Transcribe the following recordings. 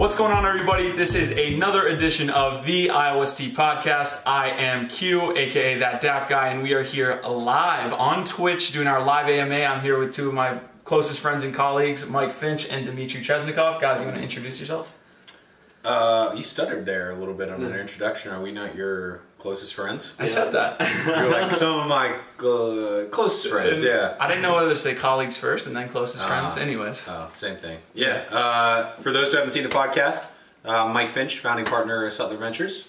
What's going on, everybody? This is another edition of the IOST podcast. I am Q, aka That Dap Guy, and we are here live on Twitch doing our live AMA. I'm here with two of my closest friends and colleagues, Mike Finch and Dmitry Chesnikov. Guys, you want to introduce yourselves? You stuttered there a little bit on an introduction. Are we not your closest friends? I said that. You're like some of my closest friends, yeah. I didn't know whether to say colleagues first and then closest friends. Anyways. Same thing. Yeah. For those who haven't seen the podcast, Mike Finch, founding partner at Sutler Ventures.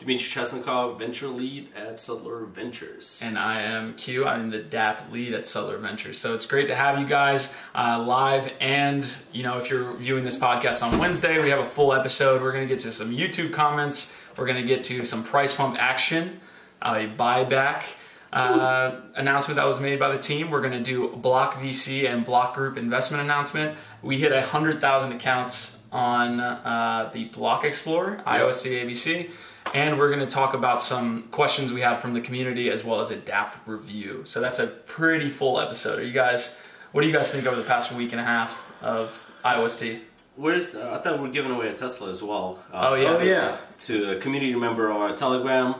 Dmitry Chesnikov, venture lead at Sutler Ventures. And I am Q. I'm the DAP lead at Sutler Ventures. So it's great to have you guys live. And, you know, if you're viewing this podcast on Wednesday, we have a full episode. We're going to get to some YouTube comments. We're going to get to some price pump action, a buyback announcement that was made by the team. We're going to do Block VC and BlockGroup Investment announcement. We hit 100,000 accounts on the Block Explorer, IOST ABC. And we're going to talk about some questions we have from the community as well as a DAP review. So that's a pretty full episode. What do you guys think over the past week and a half of IOST? I thought we were giving away a Tesla as well. Yeah. To a community member on our Telegram.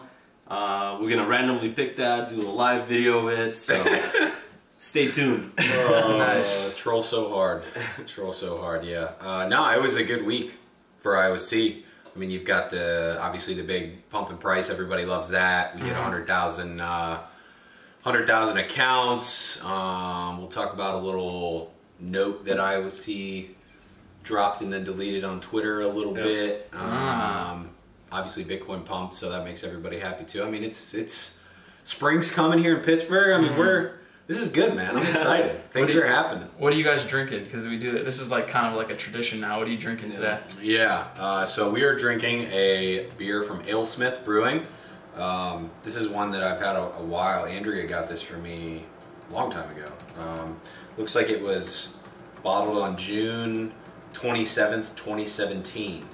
We're going to randomly pick that, do a live video of it. So stay tuned. Nice. Troll so hard. Troll so hard, yeah. No, it was a good week for IOST. I mean, you've got obviously the big pump in price. Everybody loves that. We hit 100,000 accounts. We'll talk about a little note that IOST dropped and then deleted on Twitter a little bit. Obviously, Bitcoin pumped, so that makes everybody happy too. I mean, it's spring's coming here in Pittsburgh. I mean, this is good, man. I'm excited. Things are happening. What are you guys drinking? Because we do that. This is like kind of like a tradition now. What are you drinking today? Yeah. So we are drinking a beer from AleSmith Brewing. This is one that I've had a while. Andrea got this for me a long time ago. Looks like it was bottled on June 27th, 2017.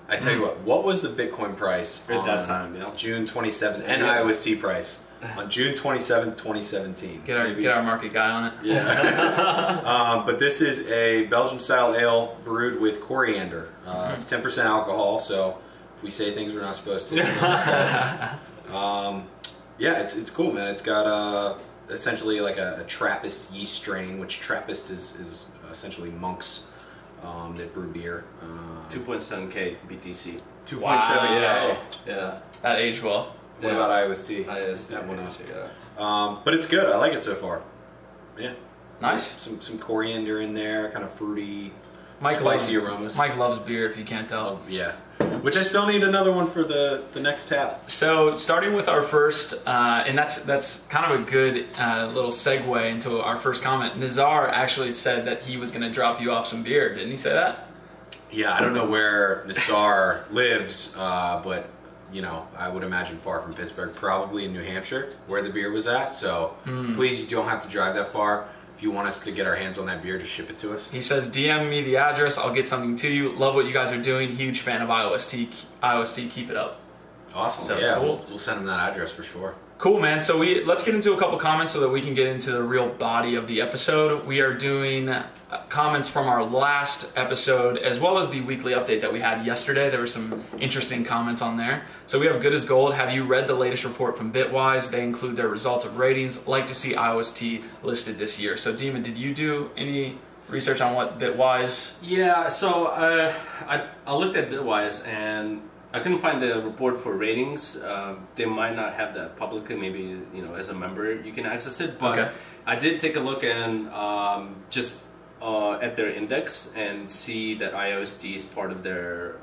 I tell you what was the Bitcoin price at that time? Yeah. June 27th, and IOST price on June 27th, 2017. Get our market guy on it. Yeah. But this is a Belgian-style ale brewed with coriander. It's 10% alcohol, so if we say things we're not supposed to. Yeah, it's cool, man. It's got essentially like a Trappist yeast strain, which Trappist is essentially monks that brew beer. 2.7K BTC. 2.7K. Wow. Yeah. That aged well. What about IOST? That one up. But it's good. I like it so far. Yeah. Nice. Some coriander in there, kind of fruity, Mike spicy aromas. Mike loves beer, if you can't tell. Yeah. Which I still need another one for the next tap. So starting with our first, and that's kind of a good little segue into our first comment. Nazar actually said that he was going to drop you off some beer. Didn't he say that? Yeah, I don't know where Nazar lives, but you know, I would imagine far from Pittsburgh, probably in New Hampshire, where the beer was at. So please, you don't have to drive that far. If you want us to get our hands on that beer, just ship it to us. He says, DM me the address. I'll get something to you. Love what you guys are doing. Huge fan of IOST. IOST, keep it up. Awesome. So, yeah, cool. we'll send him that address for sure. Cool, man. So let's get into a couple comments so that we can get into the real body of the episode. We are doing comments from our last episode as well as the weekly update that we had yesterday. There were some interesting comments on there. So we have Good as Gold. Have you read the latest report from Bitwise? They include their results of ratings. Like to see IOST listed this year. So Demon, did you do any research on what Bitwise? Yeah, so I looked at Bitwise and I couldn't find the report for ratings. They might not have that publicly. Maybe, you know, as a member you can access it. But I did take a look and just at their index and see that IOST is part of their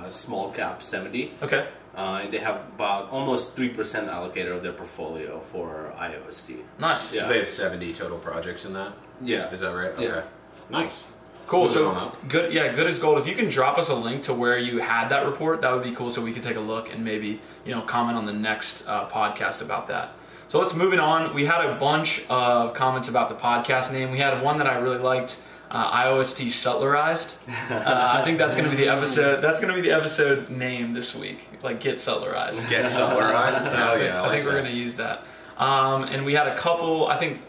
small cap 70. Okay. And they have about almost 3% allocated of their portfolio for IOST. Nice. So they have 70 total projects in that? Yeah. Is that right? Okay. Yeah. Nice. Cool. So good. Yeah, Good as Gold. If you can drop us a link to where you had that report, that would be cool. So we could take a look and maybe, you know, comment on the next podcast about that. So let's move it on. We had a bunch of comments about the podcast name. We had one that I really liked. IOST Sutlerized. I think that's going to be the episode. That's going to be the episode name this week. Like, get Sutlerized. Get Sutlerized. So Hell yeah! I think we're going to use that. And we had a couple. I think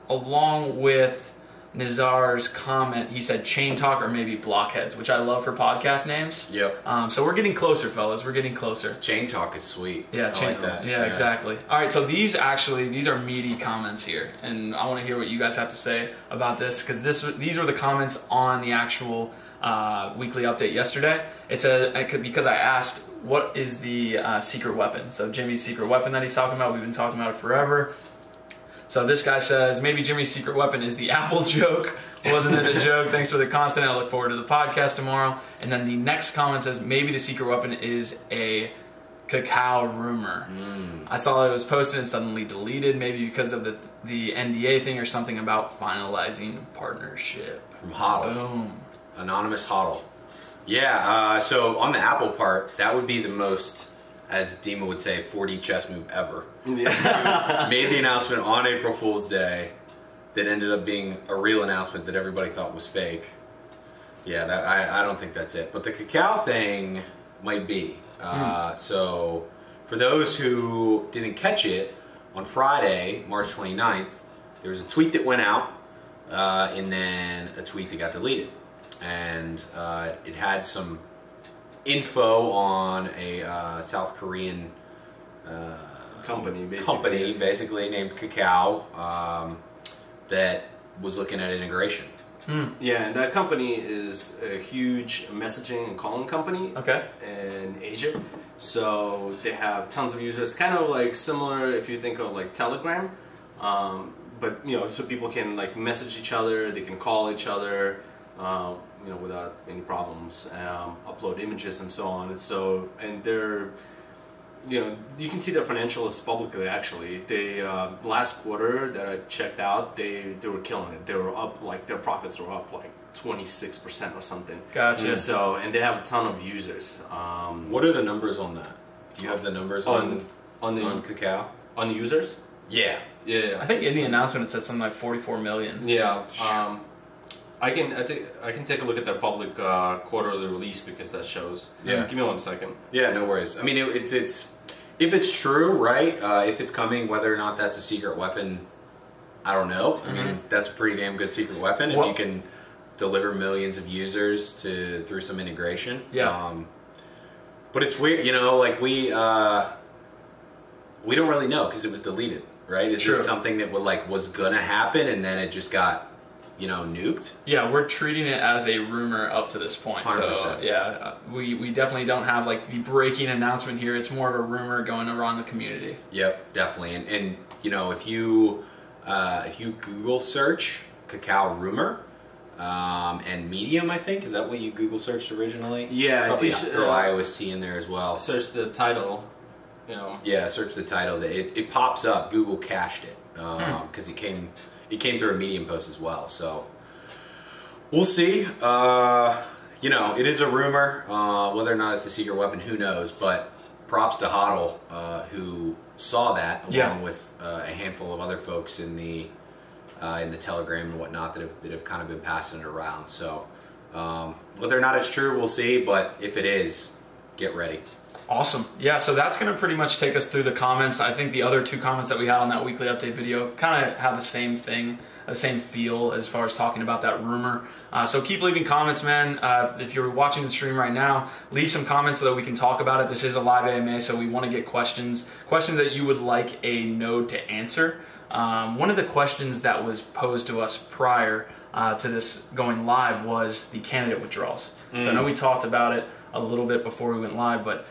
along with Nizar's comment, he said Chain Talk or maybe Blockheads, which I love for podcast names. Yep. So we're getting closer, fellas. We're getting closer. Chain Talk is sweet. Yeah, I like that. Yeah, exactly. All right, so these are meaty comments here, and I want to hear what you guys have to say about this, because these were the comments on the actual weekly update yesterday. Because I asked, what is the secret weapon? So Jimmy's secret weapon that he's talking about, we've been talking about it forever. So this guy says, maybe Jimmy's secret weapon is the Apple joke. Wasn't it a joke? Thanks for the content. I look forward to the podcast tomorrow. And then the next comment says, maybe the secret weapon is a Kakao rumor. I saw it was posted and suddenly deleted, maybe because of the NDA thing or something about finalizing partnership. From HODL. Boom. Anonymous HODL. Yeah, so on the Apple part, that would be the most, as Dima would say, 4D chess move ever. Yeah. Made the announcement on April Fool's Day that ended up being a real announcement that everybody thought was fake. Yeah, I don't think that's it. But the Kakao thing might be. So for those who didn't catch it, on Friday, March 29th, there was a tweet that went out and then a tweet that got deleted. And it had some info on a South Korean company basically named Kakao that was looking at integration. Yeah, and that company is a huge messaging and calling company in Asia. So they have tons of users, kind of like similar if you think of like Telegram, but so people can like message each other, they can call each other, without any problems, upload images and so on. And they're, you can see their financials publicly. Actually, they last quarter that I checked out, they were killing it. They were up, like their profits were up like 26% or something. Gotcha. And they have a ton of users. What are the numbers on that? Do you have the numbers on Kakao? On the users? Yeah. Yeah. I think in the announcement it said something like 44 million. Yeah. I can take a look at their public quarterly release because that shows. Yeah. Give me 1 second. Yeah, no worries. I mean, it's if it's true, right? If it's coming, whether or not that's a secret weapon, I don't know. I mean, that's a pretty damn good secret weapon if you can deliver millions of users through some integration. Yeah. But it's weird, like we don't really know because it was deleted, right? Is this something that was gonna happen and then it just got nuked? Yeah, we're treating it as a rumor up to this point. 100%. So yeah, we definitely don't have like the breaking announcement here. It's more of a rumor going around the community. Yep, definitely. And if you Google search Kakao rumor and Medium, I think is that what you Google searced originally? Yeah, probably throw IOST in there as well. Search the title. Yeah, search the title. It pops up. Google cached it because it came through a Medium post as well. So we'll see. It is a rumor. Whether or not it's a secret weapon, who knows? But props to HODL who saw that along with a handful of other folks in the Telegram and whatnot that have kind of been passing it around. So whether or not it's true, we'll see. But if it is, get ready. Awesome. Yeah, so that's going to pretty much take us through the comments. I think the other two comments that we had on that weekly update video kind of have the same thing, the same feel as far as talking about that rumor. So keep leaving comments, man. If you're watching the stream right now, leave some comments so that we can talk about it. This is a live AMA, so we want to get questions that you would like a node to answer. One of the questions that was posed to us prior to this going live was the candidate withdrawals. So I know we talked about it a little bit before we went live, but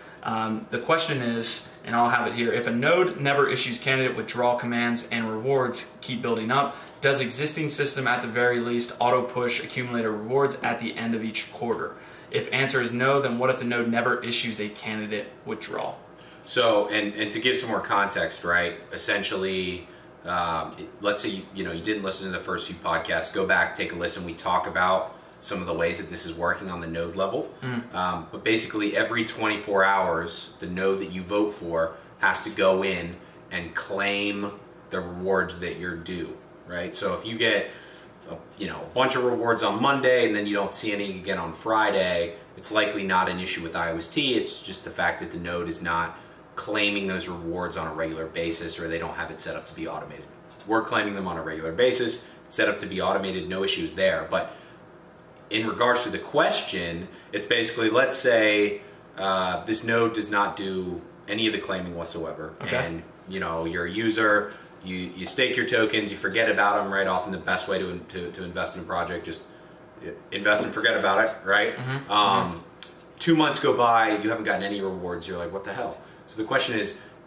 the question is, and I'll have it here, if a node never issues candidate withdrawal commands and rewards keep building up, does existing system at the very least auto push accumulator rewards at the end of each quarter? If answer is no, then what if the node never issues a candidate withdrawal? So, and to give some more context, right, essentially, let's say you didn't listen to the first few podcasts, go back, take a listen. We talk about some of the ways that this is working on the node level. But basically every 24 hours, the node that you vote for has to go in and claim the rewards that you're due, right? So if you get a bunch of rewards on Monday and then you don't see any again on Friday, it's likely not an issue with IOST. It's just the fact that the node is not claiming those rewards on a regular basis, or they don't have it set up to be automated. We're claiming them on a regular basis. set up to be automated, no issues there. But in regards to the question, it's basically, let's say this node does not do any of the claiming whatsoever, and you're a user, you stake your tokens, you forget about them, right? Often the best way to invest in a project, just invest and forget about it, right? 2 months go by, you haven't gotten any rewards, you're like, what the hell? So the question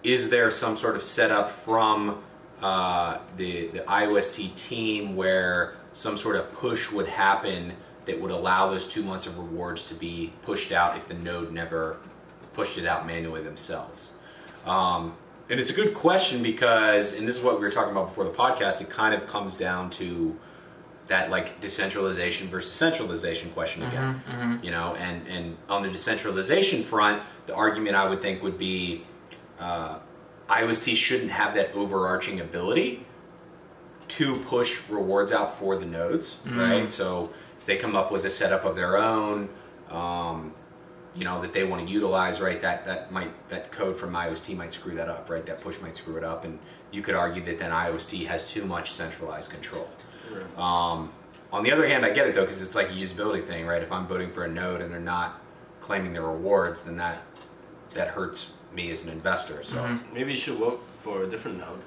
is there some sort of setup from the IOST team where some sort of push would happen that would allow those 2 months of rewards to be pushed out if the node never pushed it out manually themselves? And it's a good question because, and this is what we were talking about before the podcast, it kind of comes down to that like decentralization versus centralization question again. And on the decentralization front, the argument I would think would be IOST shouldn't have that overarching ability to push rewards out for the nodes, right? So if they come up with a setup of their own, that they want to utilize, right? That code from IOST might screw that up, right? That push might screw it up, and you could argue that then IOST has too much centralized control. On the other hand, I get it though, because it's like a usability thing, right? If I'm voting for a node and they're not claiming the rewards, then that hurts me as an investor. So maybe you should vote for a different node.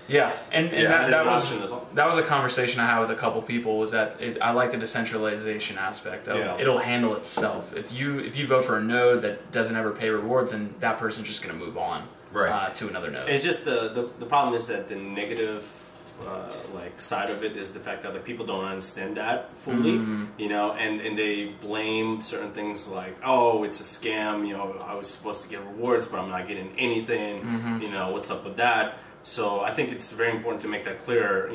Yeah, and that was a conversation I had with a couple people. Was that I like the decentralization aspect of it'll handle itself. If you vote for a node that doesn't ever pay rewards, then that person's just going to move on to another node. It's just the problem is that the negative side of it is the fact that people don't understand that fully, and they blame certain things like, oh, it's a scam. I was supposed to get rewards, but I'm not getting anything. What's up with that? So I think it's very important to make that clear,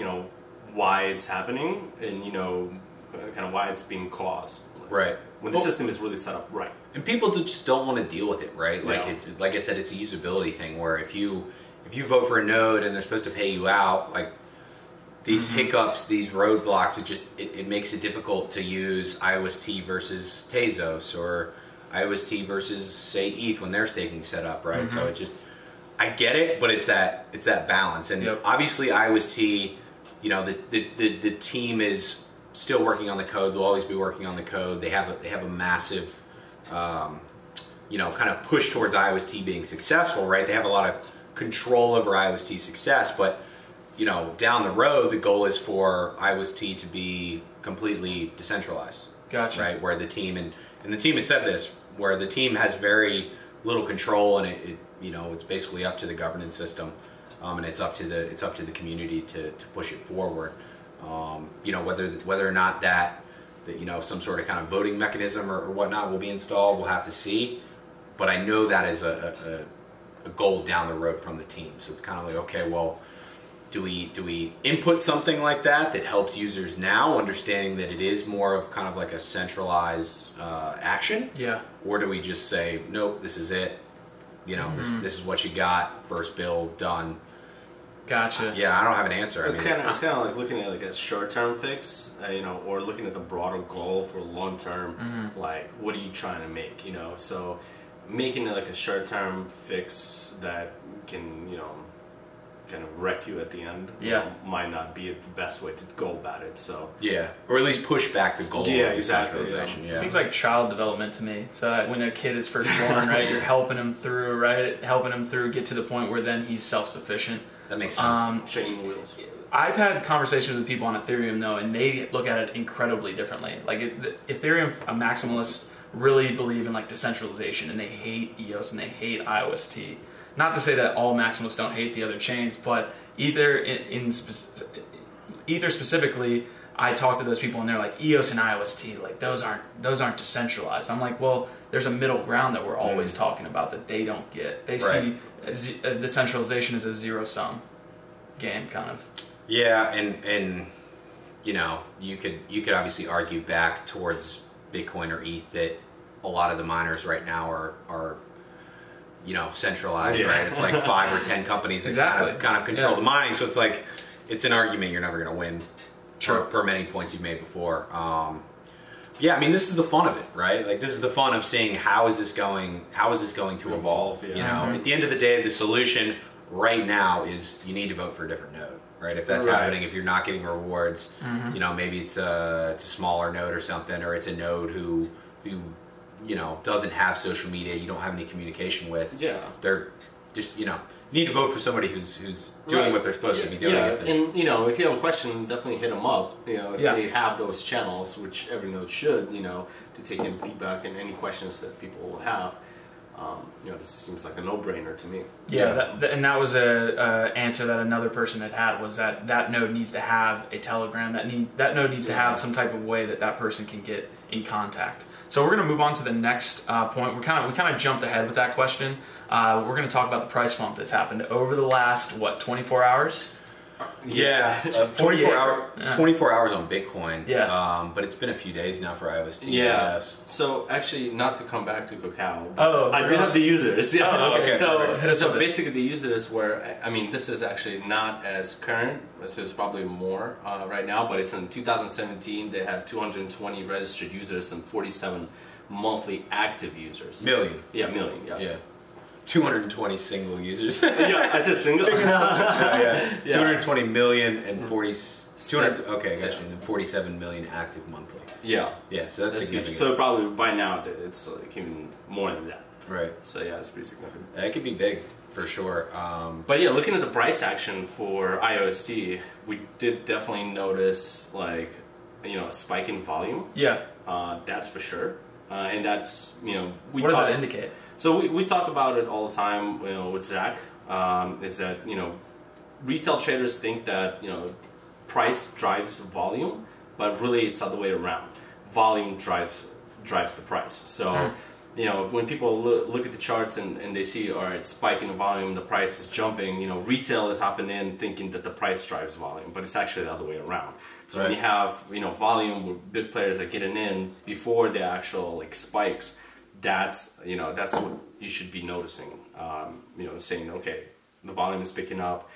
why it's happening and, kind of why it's being caused. Right. When the system is really set up right. And people just don't want to deal with it, right? Like I said, it's a usability thing where if you vote for a node and they're supposed to pay you out, like these hiccups, these roadblocks, it makes it difficult to use IOST versus Tezos or IOST versus, say, ETH when they're staking set up, right? So I get it, but it's that balance, and obviously IOST, the team is still working on the code. They'll always be working on the code. They have a massive, kind of push towards IOST being successful, right? They have a lot of control over IOST success, but down the road, the goal is for IOST to be completely decentralized. Gotcha. Right, where the team and the team has said this, where the team has very little control, and it's basically up to the governance system, and it's up to the community to push it forward. Whether or not that some sort of kind of voting mechanism or whatnot will be installed, we'll have to see. But I know that is a goal down the road from the team. So it's kind of like, okay, well, do we input something like that helps users now, understanding that it is more of kind of like a centralized action? Yeah. Or do we just say, nope, this is it? This is what you got. First bill done. Gotcha. Yeah, I don't have an answer. It's kind of like looking at like a short-term fix, or looking at the broader goal for long-term. Like, what are you trying to make? So making it like a short-term fix that can kind of wreck you at the end. Might not be the best way to go about it. So or at least push back the goal. Yeah, exactly. Seems like child development to me. So when a kid is first born, right, you're helping him through, right, get to the point where then he's self-sufficient. That makes sense. Training wheels. I've had conversations with people on Ethereum though, and they look at it incredibly differently. Like Ethereum maximalists really believe in like decentralization, and they hate EOS and they hate IOST. Not to say that all maximalists don't hate the other chains, but Ether specifically, I talk to those people and they're like, EOS and IOST, like those aren't decentralized. I'm like, well, there's a middle ground that we're always talking about that they don't get. They see decentralization as a zero-sum game, kind of. Yeah, and you could obviously argue back towards Bitcoin or ETH that a lot of the miners right now are centralized, right? It's like 5 or 10 companies that kind of control the mining. So it's like, it's an argument you're never going to win per many points you've made before. This is the fun of it, right? Like, this is the fun of seeing how is this going to evolve. At the end of the day, the solution right now is you need to vote for a different node. right? If that's happening, if you're not getting rewards, you know, maybe it's a smaller node or something, or it's a node who you know, doesn't have social media, you don't have any communication with. Yeah. They're just, you know, need to vote for somebody who's doing what they're supposed to be doing. Yeah, and you know, if you have a question, definitely hit them up. You know, if they have those channels, which every node should, you know, to take in feedback and any questions that people will have. You know, this seems like a no-brainer to me. Yeah, and that was a answer that another person had was that node needs to have a Telegram. That node needs to have some type of way that person can get in contact. So we're going to move on to the next point. We kind of jumped ahead with that question. We're going to talk about the price bump that's happened over the last 24 hours. Yeah, 24 hours on Bitcoin. Yeah, but it's been a few days now for IOST. Yeah. So actually, not to come back to Kakao. Oh, I did have the users. Yeah. Oh, okay. So basically, the users were. I mean, this is actually not as current. This is probably more right now, but it's in 2017. They had 220 registered users and 47 monthly active users. Million. Yeah, million. Yeah. 220 single users. Yeah, I said single. Yeah. 220 million and 200. Okay, I got you. And 47 million active monthly. Yeah. Yeah, so that's significant. So probably by now it's like even more than that. Right. So yeah, it's pretty significant. It could be big for sure. But yeah, looking at the price action for IOST, we did definitely notice like, you know, a spike in volume. Yeah. That's for sure. And that's, you know, what does that indicate? So we talk about it all the time, you know, with Zach. Is that, you know, retail traders think that, you know, price drives volume, but really it's the other way around. Volume drives the price. So, you know, when people look at the charts and they see, all right, spike in volume, the price is jumping, you know, retail is hopping in thinking that the price drives volume, but it's actually the other way around. So when you have, you know, volume with big players that getting in before the actual like spikes, that's, you know, that's what you should be noticing. You know, saying, okay, the volume is picking up,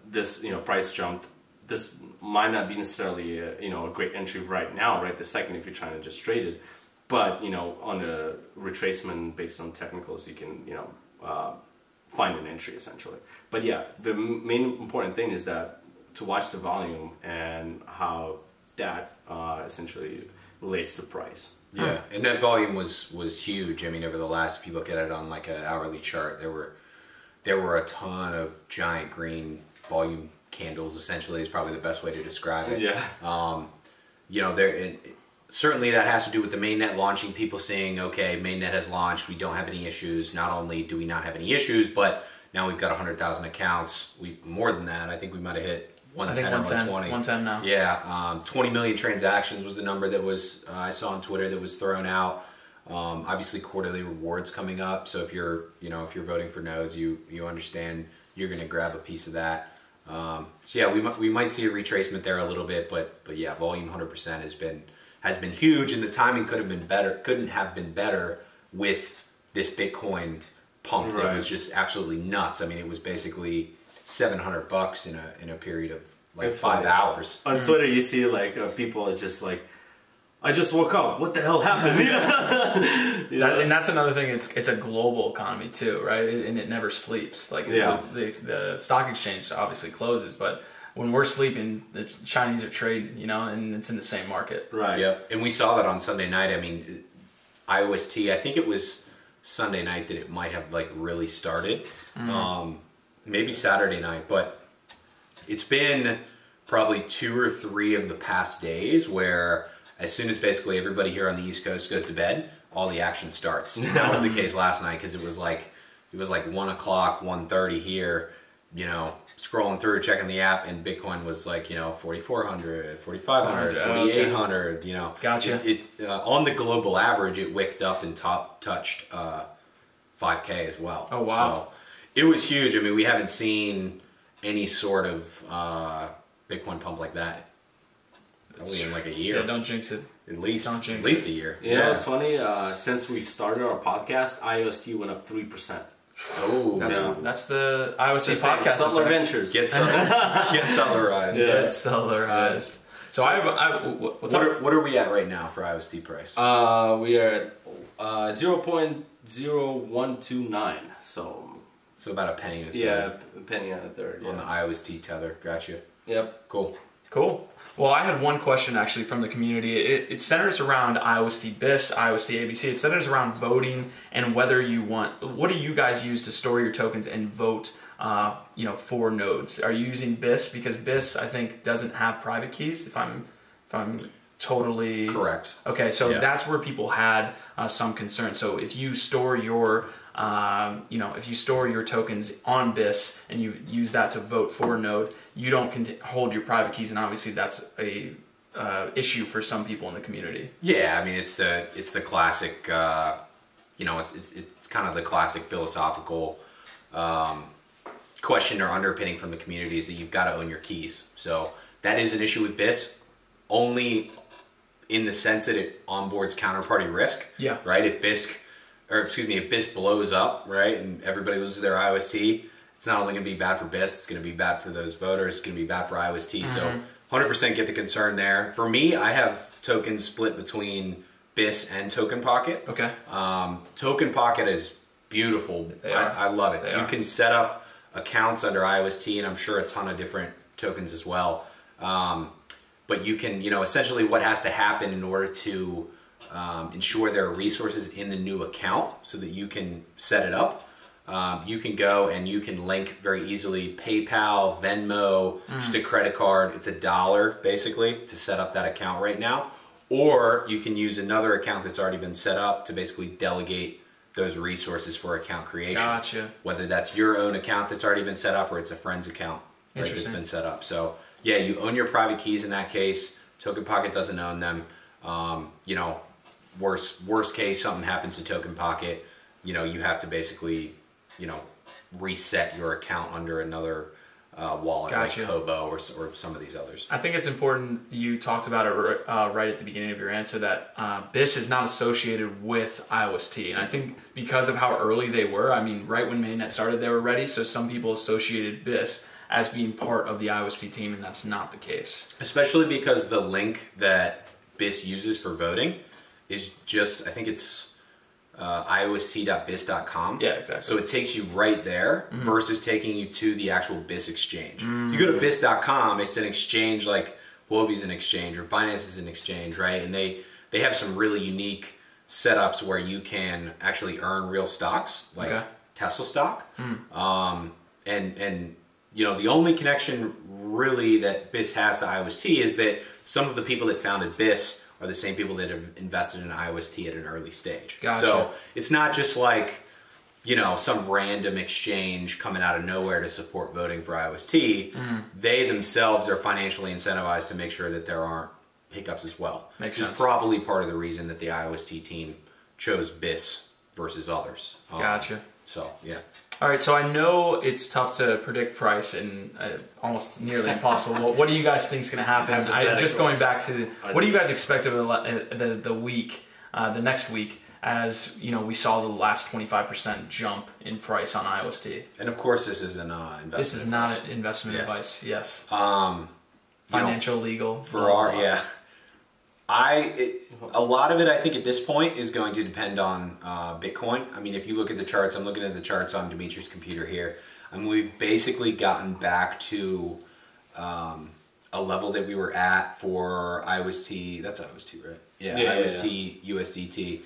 this, you know, price jumped. This might not be necessarily you know, a great entry right now, right this second, if you're trying to just trade it. But, you know, on a retracement based on technicals, you can, you know, find an entry essentially. But yeah, the main important thing is that to watch the volume and how that essentially relates to price. Yeah, and that volume was huge. I mean, over the last, if you look at it on like an hourly chart, there were a ton of giant green volume candles. Essentially, is probably the best way to describe it. Yeah. You know, certainly that has to do with the mainnet launching. People saying, okay, mainnet has launched. We don't have any issues. Not only do we not have any issues, but now we've got 100,000 accounts. More than that. I think we might have hit 110 or 120. 110 now. Yeah, 20 million transactions was the number that was I saw on Twitter that was thrown out. Obviously, quarterly rewards coming up. So if you're voting for nodes, you understand you're going to grab a piece of that. So yeah, we might see a retracement there a little bit, but yeah, volume 100% has been huge, and the timing couldn't have been better with this Bitcoin pump that was just absolutely nuts. I mean, it was basically $700 in a period of like 5 hours. On Twitter, you see like people are just like, I just woke up. What the hell happened? And that's another thing. It's a global economy too, right? And it never sleeps. Like the stock exchange obviously closes, but when we're sleeping, the Chinese are trading. You know, and it's in the same market. Right. Yep. And we saw that on Sunday night. I mean, IOST. I think it was Sunday night that it might have like really started. Maybe Saturday night, but it's been probably 2 or 3 of the past days where as soon as basically everybody here on the East Coast goes to bed, all the action starts. And that was the case last night because it was like 1 o'clock, 1:30 here, you know, scrolling through, checking the app, and Bitcoin was like, you know, 4,400, 4,500, 4,800, you know. Gotcha. On the global average, it wicked up and touched 5K as well. Oh, wow. So it was huge. I mean, we haven't seen any sort of Bitcoin pump like that probably in like a year. Yeah, don't jinx it. At least a year. Yeah, it's funny. Since we've started our podcast, IOST went up 3%. Oh, that's the IOST podcast. Sutler Ventures. Get Sutlerized. Yeah. Get Sutlerized. So what are we at right now for IOST price? We are at 0.0129. So about a penny and a third. Yeah, a penny and a third. On the IOST tether. Gotcha. Yep. Cool. Well, I had one question actually from the community. It centers around IOST BIS, IOST ABC. It centers around voting and whether you want. What do you guys use to store your tokens and vote? For nodes. Are you using BIS? Because BIS, I think, doesn't have private keys. If I'm totally correct. Okay, so that's where people had some concern. So if you store your tokens on BIS and you use that to vote for a node, you don't hold your private keys, and obviously that's a issue for some people in the community. Yeah, I mean it's the classic. It's kind of the classic philosophical question or underpinning from the community is that you've got to own your keys. So that is an issue with BIS, only in the sense that it onboards counterparty risk. Yeah. Right. If BIS blows up, right, and everybody loses their IOST, it's not only going to be bad for BIS, it's going to be bad for those voters. It's going to be bad for IOST. So 100% get the concern there. For me, I have tokens split between BIS and Token Pocket. Okay. Token Pocket is beautiful. I love it. You can set up accounts under IOST, and I'm sure a ton of different tokens as well. But you can, essentially what has to happen in order to ensure there are resources in the new account so that you can set it up. You can go and you can link very easily PayPal, Venmo, just a credit card. It's $1 basically to set up that account right now. Or you can use another account that's already been set up to basically delegate those resources for account creation. Gotcha. Whether that's your own account that's already been set up or it's a friend's account that's been set up. So yeah, you own your private keys in that case. Token Pocket doesn't own them. Worst case, something happens to Token Pocket, you have to basically, reset your account under another wallet, Gotcha. like Kobo or some of these others. I think it's important you talked about it right at the beginning of your answer that BIS is not associated with IOST. And I think because of how early they were, right when mainnet started, they were ready. So some people associated BIS as being part of the IOST team, and that's not the case. Especially because the link that BIS uses for voting is just, I think it's iost.bis.com. Yeah, exactly. So it takes you right there versus taking you to the actual BIS exchange. If you go to bis.com, it's an exchange like Huobi's an exchange or Binance is an exchange, right? And they have some really unique setups where you can actually earn real stocks, like Tesla stock. And the only connection really that BIS has to IOST is that some of the people that founded BIS are the same people that have invested in IOST at an early stage. Gotcha. So it's not just like, some random exchange coming out of nowhere to support voting for IOST. They themselves are financially incentivized to make sure that there aren't hiccups as well. Makes Which sense. is probably part of the reason that the IOST team chose BIS versus others. Gotcha. So, yeah. All right, so I know it's tough to predict price and almost nearly impossible. Well, what do you guys think is going to happen? Just going back to, what do you guys expect over the week, the next week, as we saw the last 25% jump in price on IOST? And of course, this is an investment. This is not an investment advice. Yes. Financial, legal. For a lot of it, I think at this point is going to depend on Bitcoin. If you look at the charts, I'm looking at the charts on Dimitri's computer here. We've basically gotten back to a level that we were at for IOST. That's IOST, right? Yeah, IOST, USDT.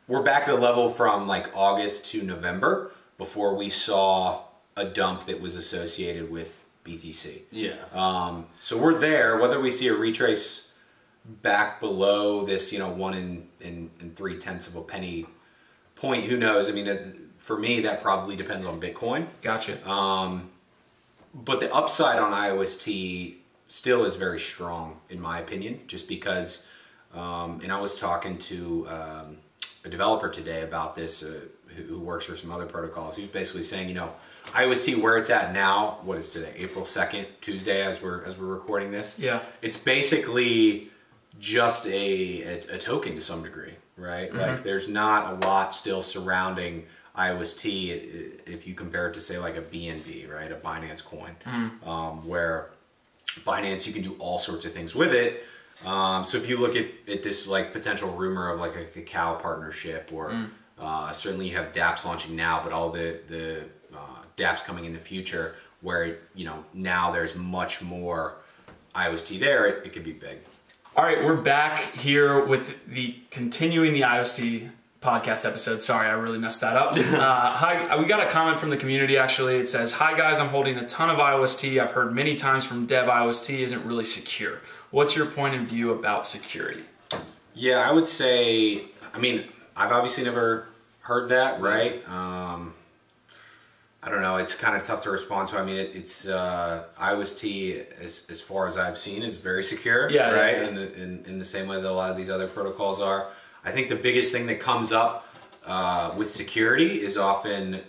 We're back to a level from like August to November before we saw a dump that was associated with BTC. Yeah. So we're there. Whether we see a retrace back below this, 1 and 3/10 of a penny point, who knows? For me, that probably depends on Bitcoin. Gotcha. But the upside on IOST still is very strong, in my opinion, just because, and I was talking to a developer today about this who works for some other protocols. He was basically saying, IOST where it's at now, what is today? April 2nd, Tuesday, as we're recording this. Yeah. It's basically just a token to some degree, right? Like there's not a lot still surrounding IOST if you compare it to say like a BNB, right? A Binance coin, where Binance, you can do all sorts of things with it. So if you look at this like potential rumor of like a Kakao partnership, or certainly you have dApps launching now, but all the dApps coming in the future, where now there's much more IOST there, it could be big. All right, we're back here with continuing the IOST podcast episode. Sorry, I really messed that up. Hi, we got a comment from the community actually. It says, "Hi guys, I'm holding a ton of IOST. I've heard many times from dev IOST isn't really secure. What's your point of view about security?" Yeah, I would say, I mean, I've obviously never heard that, right? I don't know. It's kind of tough to respond to. I mean, it's IOST, as far as I've seen, is very secure, right? Yeah. In the same way that a lot of these other protocols are. I think the biggest thing that comes up with security is often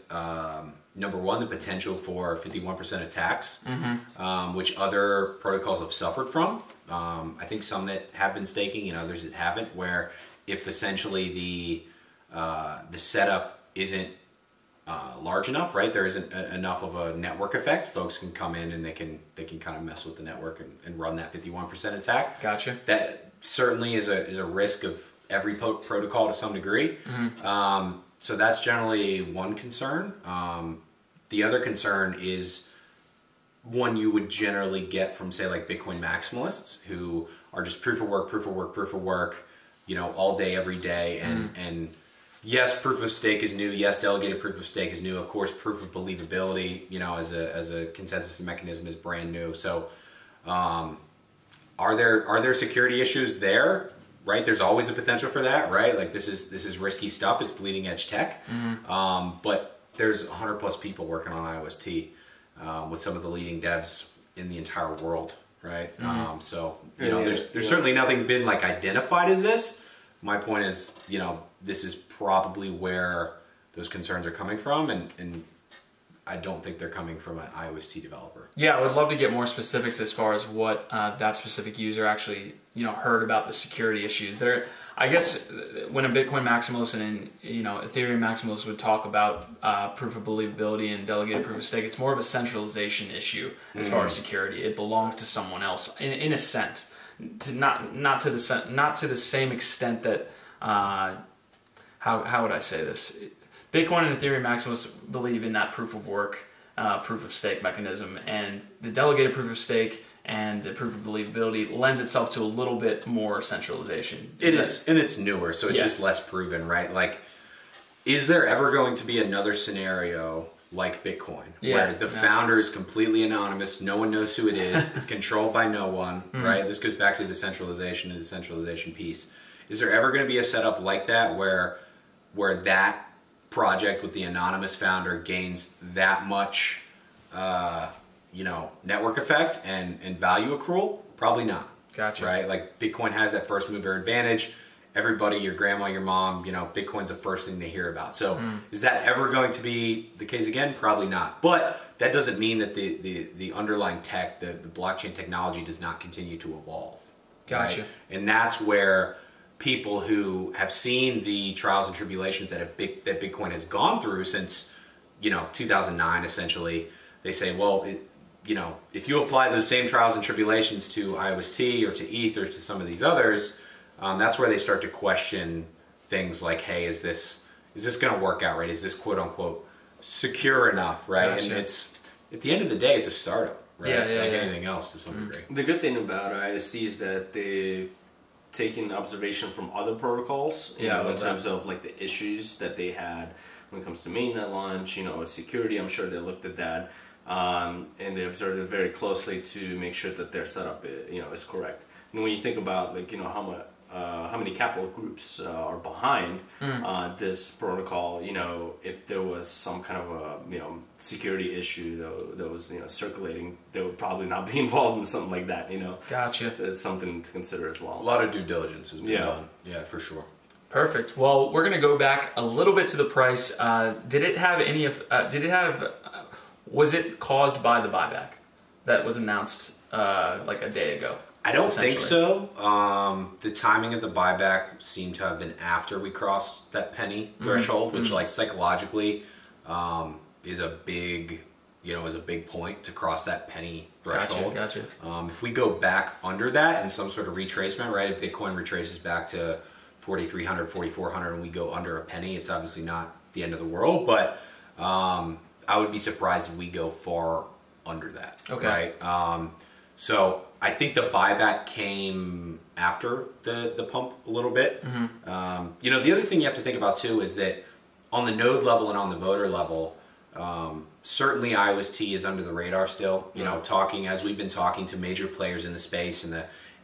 number one, the potential for 51% attacks, which other protocols have suffered from. I think some that have been staking and others that haven't. Where if essentially the setup isn't large enough, right? There isn't enough of a network effect. Folks can come in and they can kind of mess with the network and run that 51% attack. Gotcha. That certainly is a risk of every protocol to some degree. So that's generally one concern. The other concern is one you would generally get from, say, like Bitcoin maximalists who are just proof of work, you know, all day, every day, and yes, proof of stake is new. Yes, delegated proof of stake is new. Of course, proof of believability, you know, as a consensus mechanism is brand new. So, are there security issues there? Right, there's always a potential for that. Right, like this is risky stuff. It's bleeding edge tech. But there's 100+ people working on IOST with some of the leading devs in the entire world. Right, so you know, there's certainly nothing been like identified as this. My point is, you know, this is probably where those concerns are coming from, and I don't think they're coming from an IOST developer. Yeah, I would love to get more specifics as far as what that specific user actually, you know, heard about the security issues. There, I guess, when a Bitcoin maximalist and you know Ethereum maximalist would talk about proof of believability and delegated proof of stake, it's more of a centralization issue as far as security. It belongs to someone else, in a sense. Not to the same extent that how would I say this? Bitcoin and Ethereum maximalists believe in that proof of work, proof of stake mechanism, and the delegated proof of stake and the proof of believability lends itself to a little bit more centralization. It is, and it's newer, so it's just less proven, right? Like, is there ever going to be another scenario like Bitcoin, where the founder is completely anonymous, no one knows who it is, it's controlled by no one, right? This goes back to the centralization and decentralization piece. Is there ever going to be a setup like that where that project with the anonymous founder gains that much, you know, network effect and value accrual? Probably not. Gotcha. Right? Like Bitcoin has that first mover advantage. Everybody, your grandma, your mom, you know, Bitcoin's the first thing they hear about. So is that ever going to be the case again? Probably not. But that doesn't mean that the underlying tech, the blockchain technology does not continue to evolve. Gotcha. Right? And that's where people who have seen the trials and tribulations that Bitcoin has gone through since, you know, 2009, essentially, they say, well, you know, if you apply those same trials and tribulations to IOST or to ETH or to some of these others, that's where they start to question things like, hey, is this going to work out, right? Is this quote unquote secure enough, right? Gotcha. And it's, at the end of the day, it's a startup, right? Like anything else to some degree. The good thing about IOST is that they've taken observation from other protocols, you know, in terms of like the issues that they had when it comes to mainnet launch, you know, security. I'm sure they looked at that, and they observed it very closely to make sure that their setup, you know, is correct. And when you think about, like, you know, how many capital groups are behind this protocol, you know, if there was some kind of a, you know, security issue that was, you know, circulating, they would probably not be involved in something like that, you know. Gotcha. So it's something to consider as well. A lot of due diligence has been done. Yeah, for sure. Perfect. Well, we're going to go back a little bit to the price. Was it caused by the buyback that was announced like a day ago? I don't think so. The timing of the buyback seemed to have been after we crossed that penny threshold, which, like, psychologically is a big point to cross that penny threshold. Gotcha. If we go back under that in some sort of retracement, right? If Bitcoin retraces back to 4,300, 4,400, and we go under a penny, it's obviously not the end of the world, but I would be surprised if we go far under that. Okay. Right? So I think the buyback came after the pump a little bit. You know, the other thing you have to think about too is that on the node level and on the voter level, certainly IOST is under the radar still. You know, as we've been talking to major players in the space, in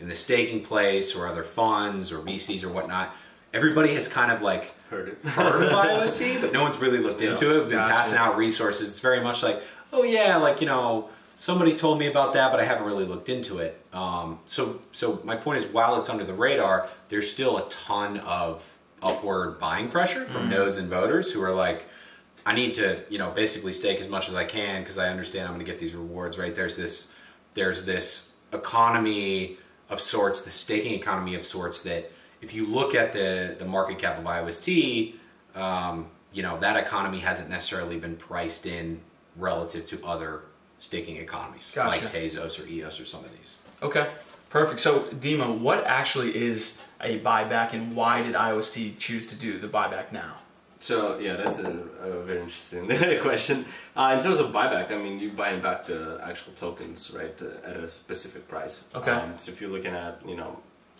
the staking place or other funds or VCs or whatnot, everybody has kind of like heard of IOST, but no one's really looked into it. We've been passing out resources. It's very much like, oh yeah, like, you know, somebody told me about that, but I haven't really looked into it. So my point is, while it's under the radar, there's still a ton of upward buying pressure from nodes and voters who are like, I need to, you know, basically stake as much as I can because I understand I'm going to get these rewards, right? There's this economy of sorts, the staking economy of sorts, that if you look at the market cap of IOST, you know, that economy hasn't necessarily been priced in relative to other staking economies, like Tezos or EOS or some of these. Okay, perfect. So Dima, what actually is a buyback and why did IOST choose to do the buyback now? So yeah, that's a very interesting question. In terms of buyback, I mean, you're buying back the actual tokens, right, at a specific price. Okay. So if you're looking at, you know,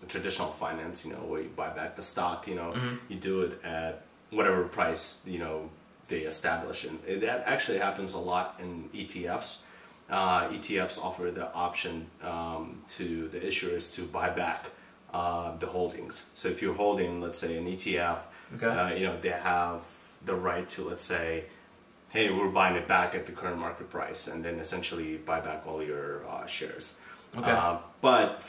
traditional finance, you know, where you buy back the stock, you know, you do it at whatever price, you know, they establish. And that actually happens a lot in ETFs. ETFs offer the option to the issuers to buy back the holdings. So if you're holding, let's say, an ETF, you know, they have the right to, let's say, hey, we're buying it back at the current market price, and then essentially buy back all your shares. But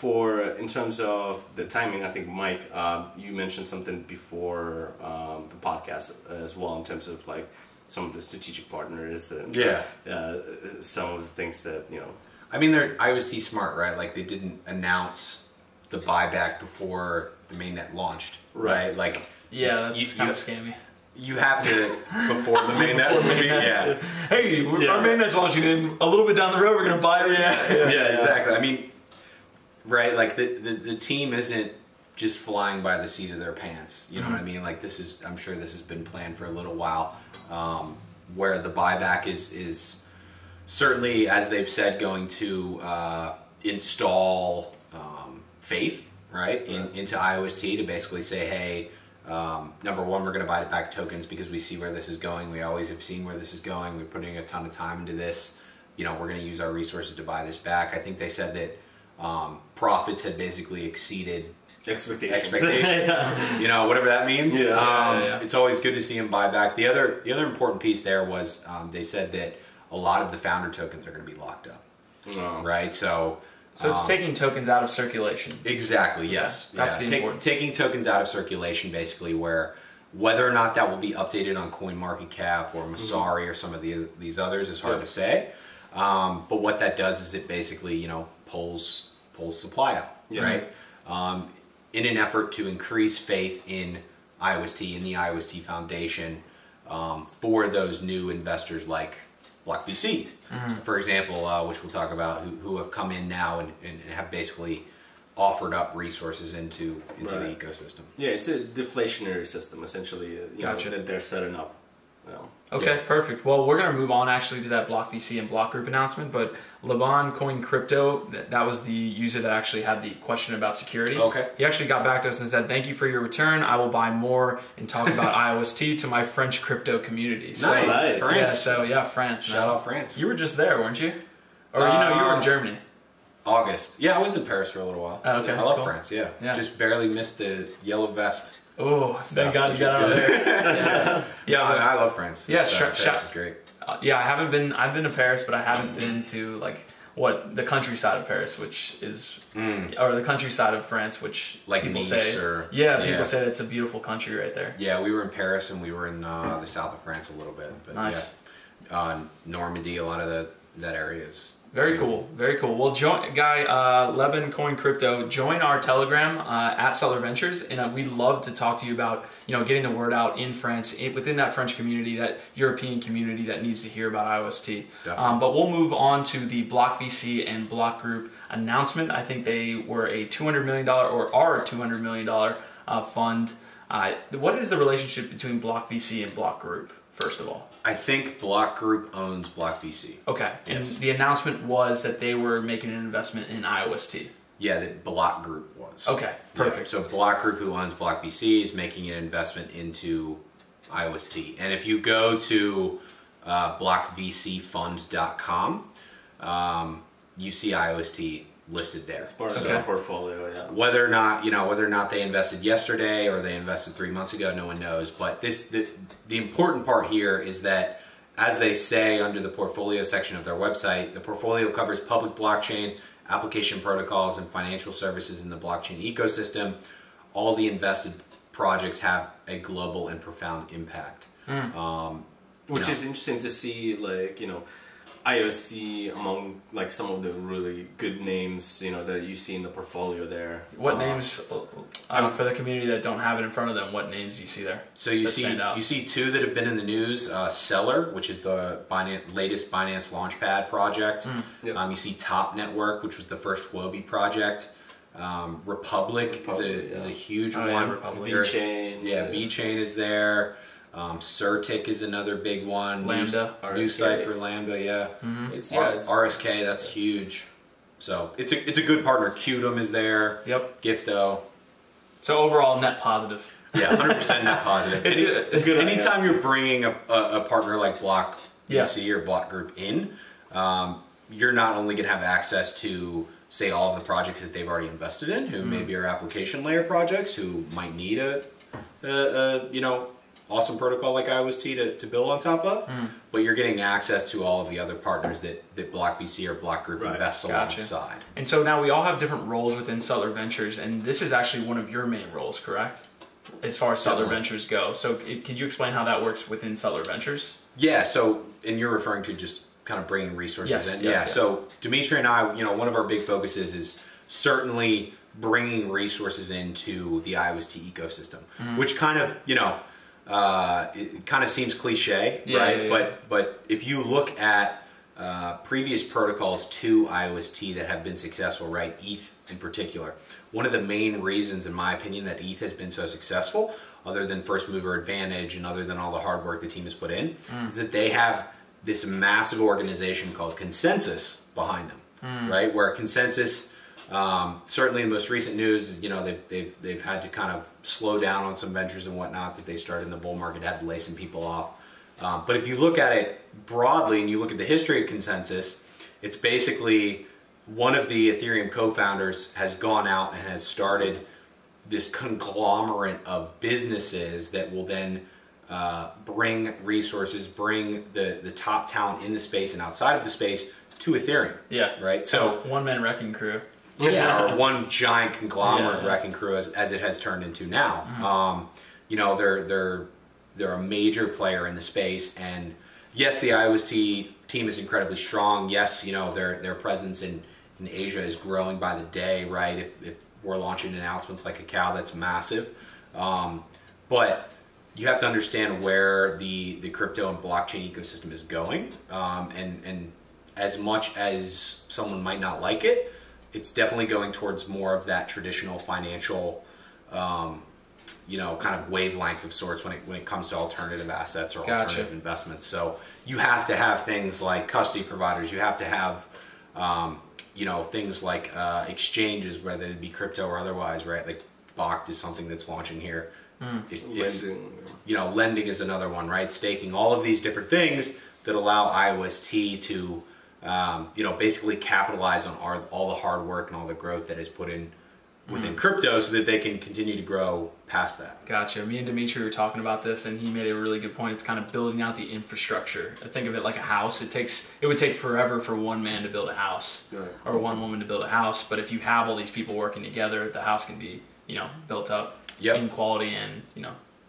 in terms of the timing, I think, Mike, you mentioned something before the podcast as well, in terms of like some of the strategic partners and some of the things that, you know. I mean, they're IOST smart, right? Like, they didn't announce the buyback before the mainnet launched, right? Like, that's kind of scammy. You have to before the mainnet. Hey, our mainnet's launching in a little bit down the road. We're gonna buy it. Yeah, exactly. I mean, right? Like the team isn't just flying by the seat of their pants. You know what I mean? Like, this is, I'm sure this has been planned for a little while. Where the buyback is certainly, as they've said, going to install faith, right, into IOST to basically say, hey. Number one, we're going to buy back tokens because we see where this is going. We always have seen where this is going. We're putting a ton of time into this. You know, we're going to use our resources to buy this back. I think they said that profits had basically exceeded expectations. You know, whatever that means. It's always good to see them buy back. The other important piece there was they said that a lot of the founder tokens are going to be locked up. Right? So it's taking tokens out of circulation. Exactly, yes. That's the important. Taking tokens out of circulation, basically, where whether or not that will be updated on CoinMarketCap or Masari or some of these others is hard to say. But what that does is it basically, you know, pulls supply out, right? In an effort to increase faith in IOST, in the IOST Foundation, for those new investors like BlockVC, for example, which we'll talk about, who have come in now and have basically offered up resources into the ecosystem. Yeah, it's a deflationary system, essentially, you know, that they're setting up. Okay, perfect. Well, we're going to move on actually to that BlockVC and BlockGroup announcement, but Laban Coin Crypto, that was the user that actually had the question about security. Okay. He actually got back to us and said, thank you for your return. I will buy more and talk about IOST to my French crypto community. Nice. France. France. Shout out France. You were just there, weren't you? Or, you know, you were in Germany. August. Yeah, I was in Paris for a little while. Okay. I love France, yeah. Just barely missed the yellow vest. Oh, thank God you got out of there. I love France. Yeah, Paris is great. I've been to Paris, but I haven't been to the countryside of Paris, which is, or the countryside of France, which like people Nice say, people say it's a beautiful country right there. Yeah, we were in Paris and we were in the south of France a little bit, but nice. Normandy, a lot of that area is. Very cool, very cool. Well, Leban Coin Crypto, join our Telegram at Sutler Ventures, and we'd love to talk to you about, you know, getting the word out in France, within that French community, that European community that needs to hear about IOST. But we'll move on to the BlockVC and BlockGroup announcement. I think they were a $200 million or are a $200 million fund. What is the relationship between BlockVC and BlockGroup? first of all? I think BlockGroup owns BlockVC. Okay. Yes. And the announcement was that they were making an investment in IOST. Yeah, that BlockGroup was. Okay, perfect. Yeah, so BlockGroup, who owns BlockVC, is making an investment into IOST. And if you go to blockvcfund.com, you see IOST listed there. It's part of their portfolio, yeah. Whether or not they invested yesterday or they invested 3 months ago, no one knows. But the important part here is that, as they say under the portfolio section of their website, the portfolio covers public blockchain, application protocols, and financial services in the blockchain ecosystem. All the invested projects have a global and profound impact. Which is interesting to see, like, IOST among like some of the really good names, that you see in the portfolio there. What names, for the community that don't have it in front of them, what names do you see there? So you see two that have been in the news. Seller, which is the latest Binance Launchpad project. Yep. You see Top Network, which was the first Huobi project. Republic is a huge one. Yeah, Republic. VeChain. Yeah, VeChain is there. Certic is another big one. Lambda. NewCipher, Lambda, yeah. It's RSK, that's huge. So it's a good partner. Qtum is there. Yep. Gifto. So overall, net positive. Yeah, 100% net positive. Anytime you're bringing a partner like BlockVC or BlockGroup in, you're not only going to have access to, say, all of the projects that they've already invested in, who maybe are application layer projects, who might need a awesome protocol like IOST to build on top of, but you're getting access to all of the other partners that BlockVC or BlockGroup invests alongside. And so now we all have different roles within Sutler Ventures, and this is actually one of your main roles, correct? As far as Sutler Ventures go. So can you explain how that works within Sutler Ventures? Yeah, so, and you're referring to just kind of bringing resources in? Yes. So Dimitri and I, one of our big focuses is certainly bringing resources into the IOST ecosystem, which kind of, it kind of seems cliche, right? Yeah. But if you look at previous protocols to IOST that have been successful, right? ETH in particular. One of the main reasons, in my opinion, that ETH has been so successful, other than first mover advantage and other than all the hard work the team has put in, is that they have this massive organization called Consensus behind them, right? Where Consensus, certainly in the most recent news, they've had to kind of slow down on some ventures and whatnot that they started in the bull market, had to lay some people off. But if you look at it broadly and you look at the history of Consensus, it's basically one of the Ethereum co-founders has gone out and has started this conglomerate of businesses that will then bring resources, bring the top talent in the space and outside of the space to Ethereum. Yeah. Right? So one-man wrecking crew. Yeah, or one giant conglomerate wrecking crew as it has turned into now. They're a major player in the space, and yes, the IOST team is incredibly strong. Yes, their presence in Asia is growing by the day, right? If we're launching announcements like Kakao, that's massive. But you have to understand where the crypto and blockchain ecosystem is going, and as much as someone might not like it, it's definitely going towards more of that traditional financial, kind of wavelength of sorts when it comes to alternative assets or alternative investments. So you have to have things like custody providers. You have to have, things like exchanges, whether it be crypto or otherwise, right? Like BOCT is something that's launching here. Lending is another one, right? Staking, all of these different things that allow IOST to basically capitalize on all the hard work and all the growth that is put in within crypto so that they can continue to grow past that. Gotcha. Me and Dimitri were talking about this, and he made a really good point. It's kind of building out the infrastructure. I think of it like a house. It would take forever for one man to build a house or one woman to build a house. But if you have all these people working together, the house can be, built up in quality and,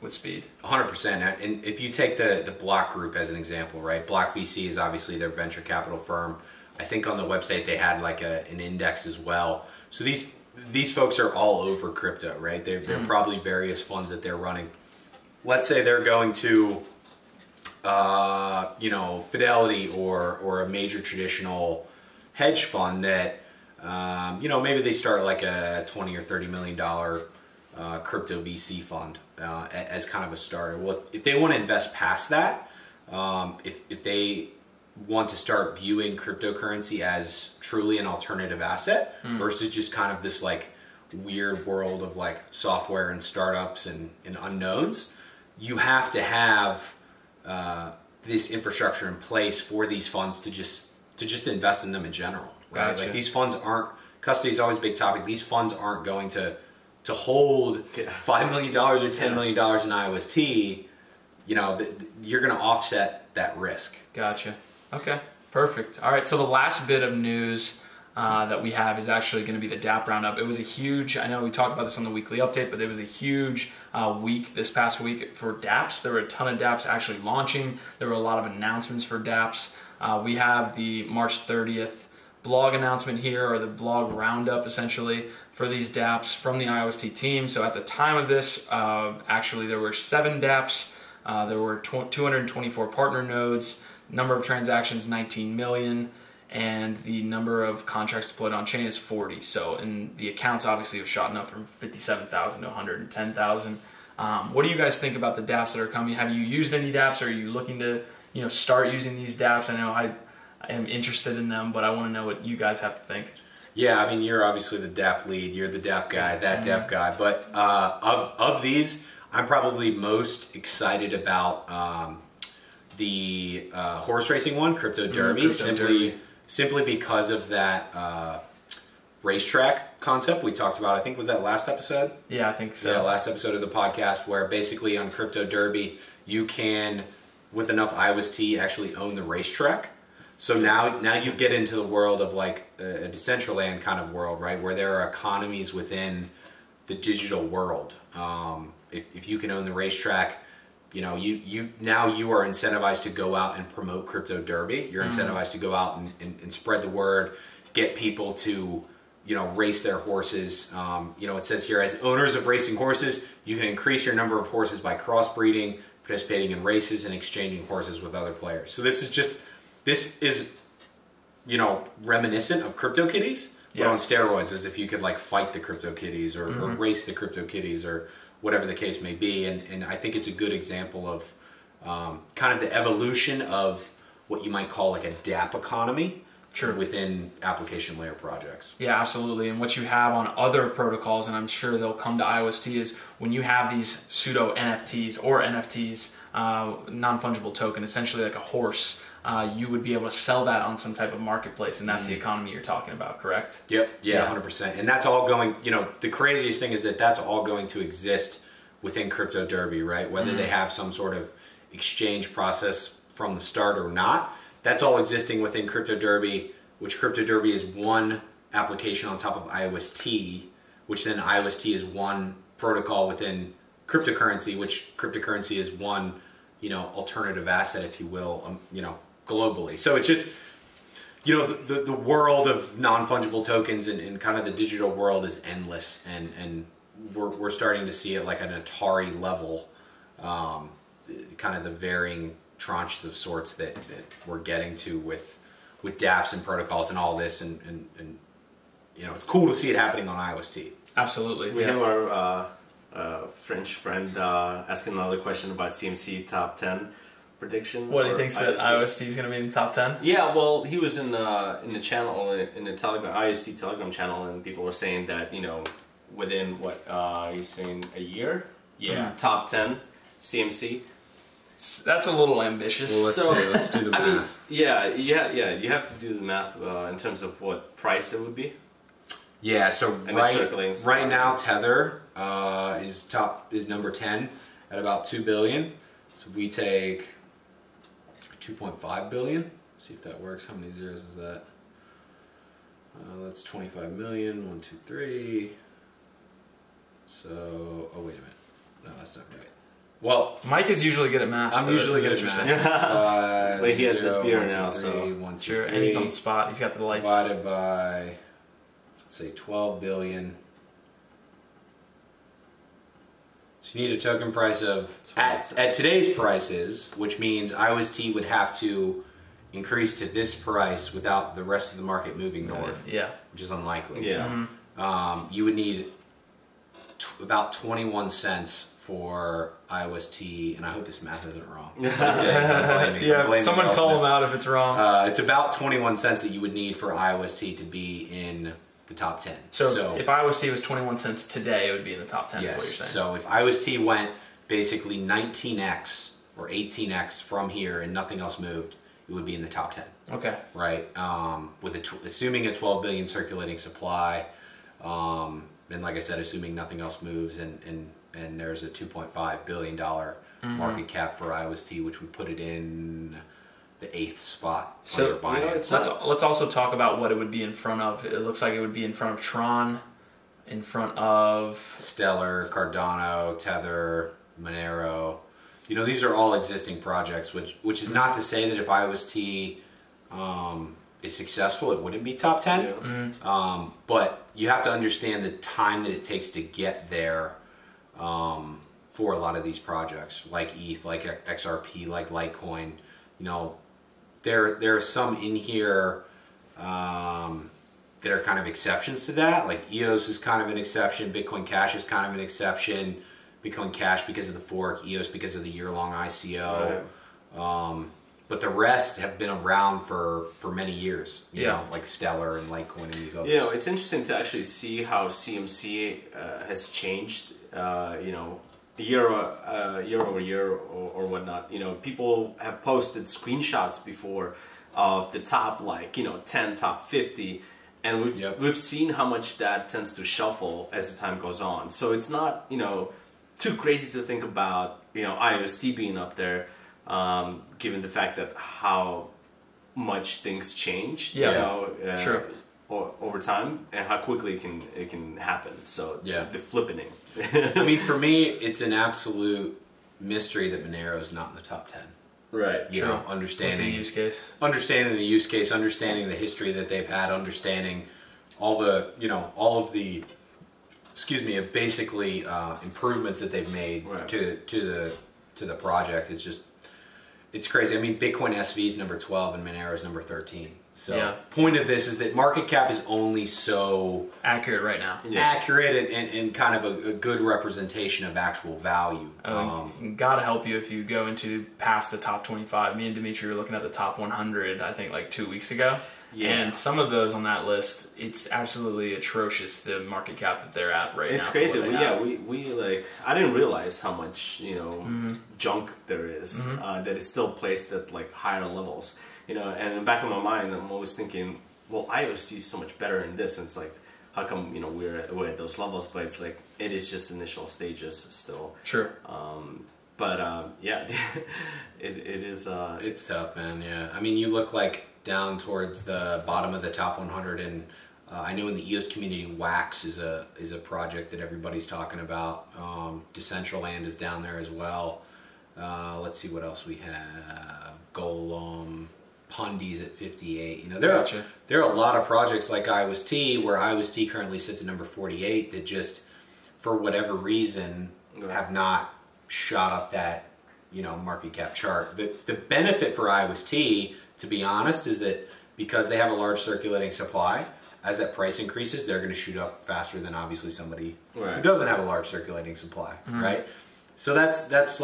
with speed. 100%. And if you take the Block Group as an example, right? Block VC is obviously their venture capital firm. I think on the website they had like an index as well. So these folks are all over crypto, right? They're probably various funds that they're running. Let's say they're going to, Fidelity or a major traditional hedge fund that, maybe they start like a $20 or $30 million crypto VC fund as kind of a starter. Well, if they want to invest past that, if they want to start viewing cryptocurrency as truly an alternative asset versus just kind of this like weird world of like software and startups and unknowns, you have to have this infrastructure in place for these funds to just invest in them in general, right? Gotcha. Like these funds aren't, custody is always a big topic. These funds aren't going to hold $5 million or $10 million in IOST. You know, you're going to offset that risk. Gotcha. Okay, perfect. All right, so the last bit of news that we have is actually going to be the DApp roundup. It was a huge, I know we talked about this on the weekly update, but it was a huge week this past week for dApps. There were a ton of dApps actually launching. There were a lot of announcements for dApps. We have the March 30th blog announcement here, or the blog roundup essentially for these dApps from the IOST team. So at the time of this, actually there were 7 dApps. There were 224 partner nodes, number of transactions 19 million, and the number of contracts deployed on chain is 40. So, and the accounts obviously have shot up from 57,000 to 110,000. What do you guys think about the dApps that are coming? Have you used any dApps? Or are you looking to, start using these dApps? I know I am interested in them, but I want to know what you guys have to think. Yeah, I mean, you're obviously the dApp lead. You're the dApp guy, that dApp guy. But of these, I'm probably most excited about the horse racing one, Crypto Derby, simply because of that racetrack concept we talked about. I think, was that last episode? Yeah, I think so. Yeah, last episode of the podcast, where basically on Crypto Derby, you can, with enough IOST, actually own the racetrack. So now you get into the world of like a Decentraland kind of world, right? Where there are economies within the digital world. If you can own the racetrack, you are incentivized to go out and promote Crypto Derby. You're incentivized to go out and spread the word, get people to, race their horses. It says here, as owners of racing horses, you can increase your number of horses by crossbreeding, participating in races, and exchanging horses with other players. So this is reminiscent of CryptoKitties, but on steroids, as if you could like fight the CryptoKitties or race the CryptoKitties or whatever the case may be. And I think it's a good example of kind of the evolution of what you might call like a dApp economy within application layer projects. Yeah, absolutely. And what you have on other protocols, and I'm sure they'll come to IOST, is when you have these pseudo NFTs or NFTs, non-fungible token, essentially like a horse, you would be able to sell that on some type of marketplace, and that's the economy you're talking about, correct? Yep, yeah, 100%. And that's all going, the craziest thing is that that's all going to exist within Crypto Derby, right? Whether they have some sort of exchange process from the start or not, that's all existing within Crypto Derby, which Crypto Derby is one application on top of IOST, which then IOST is one protocol within cryptocurrency, which cryptocurrency is one, alternative asset, if you will, globally. So it's just, the world of non-fungible tokens and kind of the digital world is endless, and we're starting to see it like an Atari level, kind of the varying tranches of sorts that we're getting to with dApps and protocols and all this, and it's cool to see it happening on IOST. Absolutely. We have our French friend asking another question about CMC top 10 prediction. What, he thinks that IOST is going to be in the top 10? Yeah, well, he was in the channel, in the Telegram, IOST Telegram channel, and people were saying that, within he's saying a year? Yeah, top 10 CMC. That's a little ambitious. Well, let's do the math. You have to do the math in terms of what price it would be. Yeah, so right now Tether is number 10 at about 2 billion. So we take 2.5 billion. See if that works. How many zeros is that? That's 25 million. 1, 2, 3. So, oh wait a minute. No, that's not right. Well, Mike is usually good at math. I'm usually good at math. But he had this beer now, 2, 3, so 1, 2, sure. 3, And he's on the spot. He's got the lights. divided by, let's say, 12 billion. So you need a token price of, at today's prices, which means IOST would have to increase to this price without the rest of the market moving north. Yeah. Which is unlikely. Yeah. You would need about 21 cents for IOST, and I hope this math isn't wrong. I'm blaming someone call them out if it's wrong. It's about 21 cents that you would need for IOST to be in the top 10. So if IOST was 21 cents today, it would be in the top 10, yes. is what you're saying. So if IOST went basically 19x or 18x from here and nothing else moved, it would be in the top 10. Okay. Right? Assuming a 12 billion circulating supply, and like I said, assuming nothing else moves, and there's a $2.5 billion market cap for IOST, which would put it in the 8th spot. So let's also talk about what it would be in front of. It looks like it would be in front of Tron, in front of Stellar, Cardano, Tether, Monero. These are all existing projects, which is not to say that if IOST is successful, it wouldn't be top 10. Yeah. But you have to understand the time that it takes to get there for a lot of these projects, like ETH, like XRP, like Litecoin. There are some in here that are kind of exceptions to that. Like EOS is kind of an exception. Bitcoin Cash is kind of an exception. Bitcoin Cash because of the fork, EOS because of the year-long ICO. Right. But the rest have been around for many years, you know, like Stellar and Litecoin and these others. It's interesting to actually see how CMC has changed, year over year or whatnot. People have posted screenshots before of the top 10, top 50, and we've seen how much that tends to shuffle as the time goes on. So it's not too crazy to think about IOST being up there. Given the fact that how much things change, over time, and how quickly it can happen. So the flippening. I mean, for me, it's an absolute mystery that Monero is not in the top 10. Right. Understanding the use case, understanding the history that they've had, understanding all of the basically improvements that they've made to the project. It's crazy. I mean, Bitcoin SV is number 12 and Monero is number 13. So point of this is that market cap is only so accurate right now. Accurate and kind of a good representation of actual value. Gotta help you if you go into past the top 25. Me and Dimitri were looking at the top 100, I think, like 2 weeks ago. Yeah. And some of those on that list, it's absolutely atrocious, the market cap that they're at right now. It's crazy. We I didn't realize how much, junk there is that is still placed at higher levels. And in the back of my mind, I'm always thinking, well, IOST is so much better in this. And it's like, how come, we're at those levels? But it's like, it is just initial stages still. Sure. It is. It's tough, man. Yeah. I mean, you look down towards the bottom of the top 100, and I know in the EOS community, Wax is a project that everybody's talking about. Decentraland is down there as well. Let's see what else we have. Golem, Pundi's at 58. There are a lot of projects like IOST, where IOST currently sits at number 48, that just for whatever reason have not shot up that market cap chart. The benefit for IOST, to be honest, is that because they have a large circulating supply, as that price increases, they're going to shoot up faster than obviously somebody who doesn't have a large circulating supply, right? So that's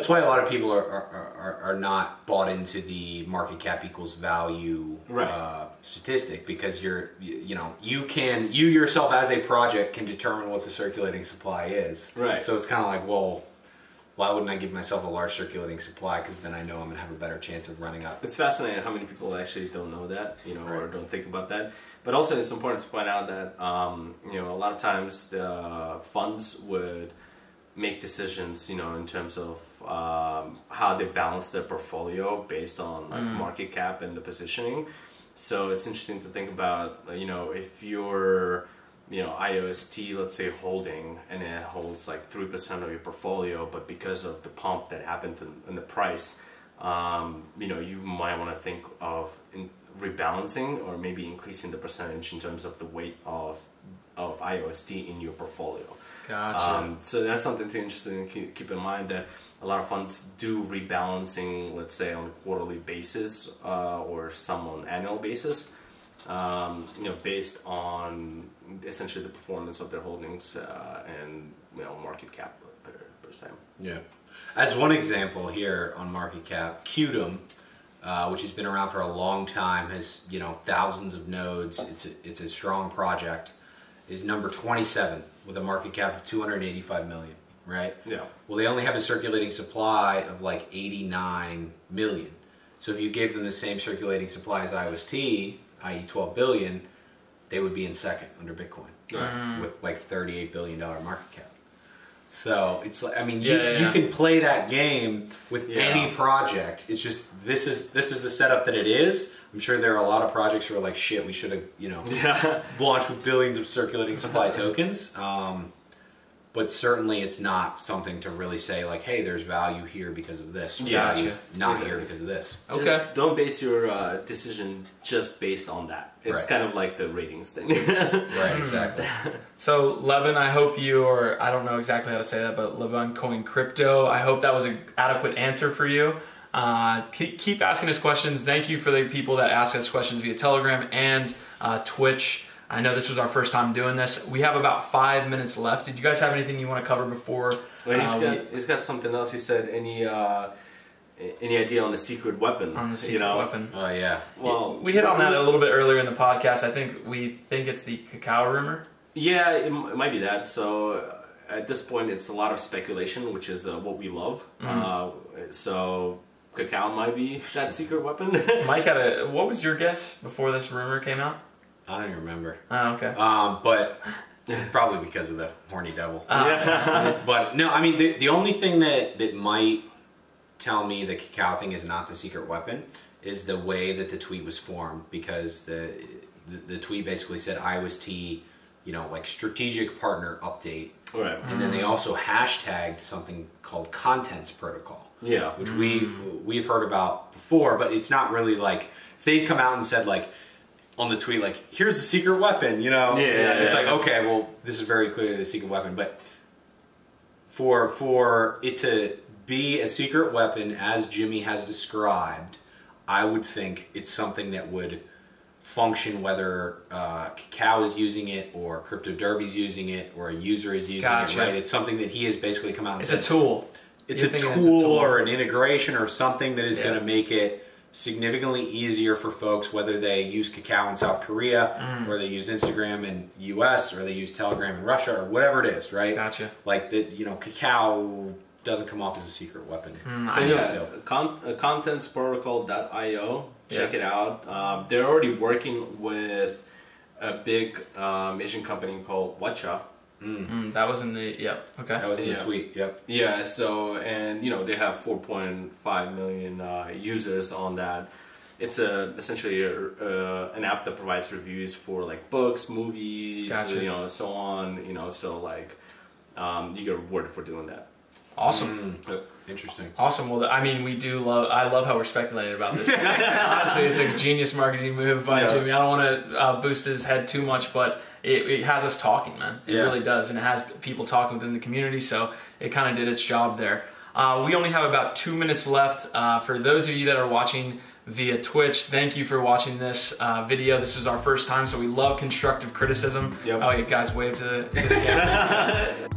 why a lot of people are not bought into the market cap equals value statistic, because you yourself as a project can determine what the circulating supply is. Right. So it's kind of like, well, why wouldn't I give myself a large circulating supply? Because then I know I'm going to have a better chance of running up. It's fascinating how many people actually don't know that, or don't think about that. But also it's important to point out that, a lot of times the funds would make decisions, in terms of how they balance their portfolio based on market cap and the positioning. So it's interesting to think about, if you're IOST, let's say, holding, and it holds 3% of your portfolio, but because of the pump that happened in the price, you might want to think of rebalancing or maybe increasing the percentage in terms of the weight of IOST in your portfolio. Gotcha. So that's something to interesting to keep in mind, that a lot of funds do rebalancing, let's say, on a quarterly basis or some on annual basis. Based on essentially the performance of their holdings and market cap per se. Yeah. As one example here on market cap, Qtum, which has been around for a long time, has thousands of nodes. It's a strong project. Is number 27 with a market cap of 285 million. Right? Yeah. Well, they only have a circulating supply of like 89 million. So if you gave them the same circulating supply as IOST, i.e. 12 billion, they would be in second under Bitcoin with like $38 billion market cap. So it's like, I mean, you can play that game with any project. It's just this is the setup that it is. I'm sure there are a lot of projects who are like, shit, we should have launched with billions of circulating supply tokens. But certainly it's not something to really say like, hey, there's value here because of this. Value not here because of this. Okay. Just don't base your decision just based on that. It's kind of like the ratings thing. Right, exactly. So Levin, I hope you, or I don't know exactly how to say that, but Levin Coin Crypto, I hope that was an adequate answer for you. Keep asking us questions. Thank you for the people that ask us questions via Telegram and Twitch. I know this was our first time doing this. We have about 5 minutes left. Did you guys have anything you want to cover before? Well, he's got something else. He said any idea on the secret weapon? On the secret weapon. Oh yeah. Well, we hit on that a little bit earlier in the podcast. I think we think it's the Kakao rumor. Yeah, it might be that. So at this point, it's a lot of speculation, which is what we love. So Kakao might be that secret weapon. Mike what was your guess before this rumor came out? I don't even remember. Oh, okay. But probably because of the horny devil. But no, I mean, the only thing that might tell me the Kakao thing is not the secret weapon is the way that the tweet was formed, because the tweet basically said IOST, like strategic partner update. Right. And then they also hashtagged something called contents protocol. Yeah. Which we've heard about before, but it's not really like, if they'd come out and said like, on the tweet, like, here's the secret weapon, it's like, okay, well, this is very clearly the secret weapon, but for it to be a secret weapon as Jimmy has described, I would think it's something that would function whether Kakao is using it or Crypto Derby's using it or a user is using it, right? It's something that he has basically come out and said. It's a tool. It's a tool or an integration or something that is going to make it significantly easier for folks, whether they use Kakao in South Korea or they use Instagram in US or they use Telegram in Russia or whatever it is, right? Gotcha. Like Kakao doesn't come off as a secret weapon. Contentsprotocol.io, check it out. They're already working with a big Asian company called Watcha. That was in the That was in the tweet. Yep. Yeah. So they have 4.5 million users on that. It's essentially an app that provides reviews for like books, movies, so on. So like you get rewarded for doing that. Awesome. Interesting. Awesome. Well, I mean, I love how we're speculating about this. Honestly, it's a genius marketing move by Jimmy. I don't want to boost his head too much, but it has us talking, man. It really does. And it has people talking within the community, so it kind of did its job there. We only have about 2 minutes left. For those of you that are watching via Twitch, thank you for watching this video. This is our first time, so we love constructive criticism. Yep. Oh, you guys wave to the camera.